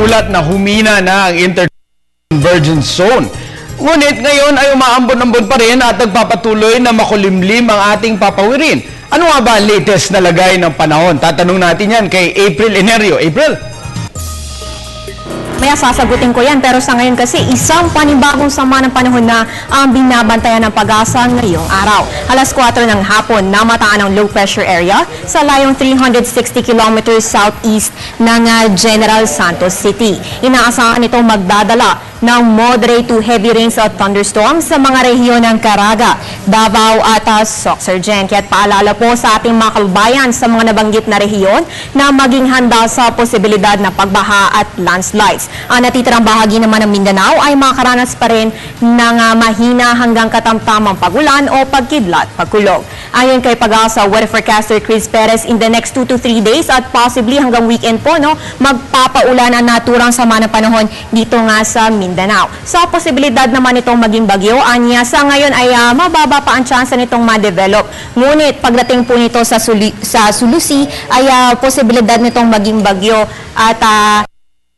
ulat na humina na ang interconvergence zone. Ngunit ngayon ay umaambon-ambon pa rin at nagpapatuloy na makulimlim ang ating papawirin. Ano nga ba ang latest na lagay ng panahon? Tatanong natin yan kay April Enerio. April? Maya sasagutin ko yan, pero sa ngayon kasi isang panibagong sama ng panahon na ang binabantayan ng Pag-asa ngayong araw. Alas 4 ng hapon, namataan ang low pressure area sa layong 360 kilometers southeast ng General Santos City. Inaasahan itong magdadala ng moderate to heavy rains at thunderstorms sa mga rehiyon ng Caraga, Davao at Sorsogon. Kaya't paalala po sa ating mga kababayan sa mga nabanggit na rehiyon na maging handa sa posibilidad na pagbaha at landslides. Ang natitirang bahagi naman ng Mindanao ay makakaranas pa rin ng mahina hanggang katamtamang pagulan o pagkidlat, pagkulog. Ayon kay Pag-asa weather forecaster Chris Perez, in the next 2 to 3 days at possibly hanggang weekend po, magpapaulan ang naturang sama ng panahon dito nga sa Mindanao. Sa posibilidad naman itong maging bagyo, anya sa ngayon ay mababa pa ang tsansa nitong ma-develop. Ngunit pagdating po nito sa Sulusi ay posibilidad nitong maging bagyo at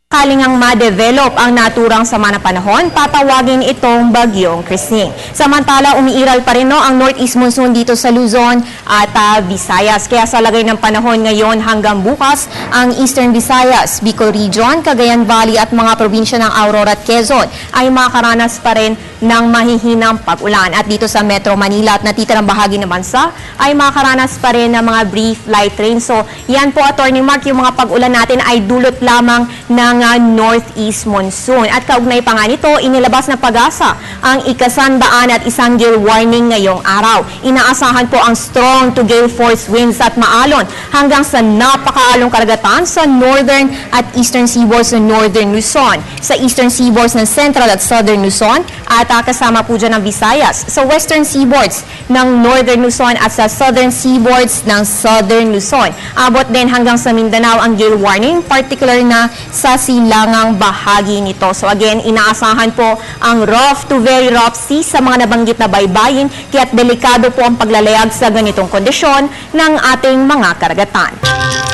sakaling ang ma-develop ang naturang sama ng panahon, tatawagin itong bagyong Krising. Samantala, umiiral pa rin ang northeast monsoon dito sa Luzon at Visayas. Kaya sa lagay ng panahon ngayon hanggang bukas, ang Eastern Visayas, Bicol Region, Cagayan Valley at mga probinsya ng Aurora at Quezon ay makakaranas pa rin ng mahihinang pag-ulan. At dito sa Metro Manila at natitirang bahagi ng bansa ay makakaranas pa rin ng mga brief light rain. So, yan po, Attorney Mark, yung mga pag-ulan natin ay dulot lamang ng northeast monsoon. At kaugnay pa nga nito, inilabas na Pag-asa ang ikasandaan at isang gale warning ngayong araw. Inaasahan po ang strong to gale force winds at maalon hanggang sa napakaalong karagatan sa northern at eastern seaboards ng northern Luzon, sa eastern seaboards ng central at southern Luzon, at kasama po dyan ng Visayas, sa western seaboards ng northern Luzon at sa southern seaboards ng southern Luzon. Abot din hanggang sa Mindanao ang gale warning, particular na sa silangang bahagi nito. So again, inaasahan po ang rough to very rough seas sa mga nabanggit na baybayin, kaya't delikado po ang paglalayag sa ganitong kondisyon ng ating mga karagatan.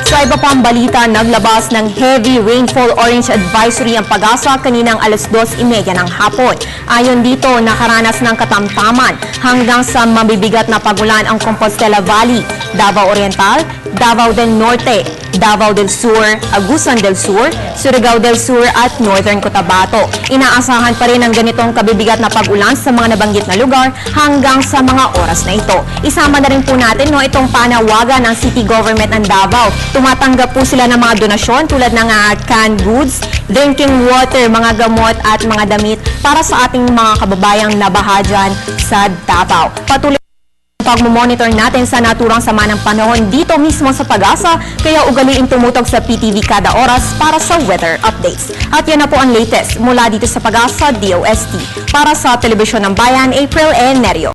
Sa iba pang balita, naglabas ng heavy rainfall orange advisory ang Pag-asa kaninang alas 2:30 ng hapon. Ayon dito, nakaranas ng katamtaman hanggang sa mabibigat na pagulan ang Compostela Valley, Davao Oriental, Davao del Norte, Davao del Sur, Agusan del Sur, Surigao del Sur at Northern Cotabato. Inaasahan pa rin ang ganitong kabibigat na pag-ulan sa mga nabanggit na lugar hanggang sa mga oras na ito. Isama na rin po natin itong panawagan ng City Government ng Davao. Tumatanggap po sila ng mga donasyon tulad ng canned goods, drinking water, mga gamot at mga damit para sa ating mga kababayang nabaha dyan sa Davao. Patuloy pagmomonitor natin sa naturang sama ng panahon dito mismo sa Pag-asa, kaya ugaliin tumutok sa PTV kada oras para sa weather updates. At yan na po ang latest mula dito sa Pag-asa DOST. Para sa Telebisyon ng Bayan, April Enerio.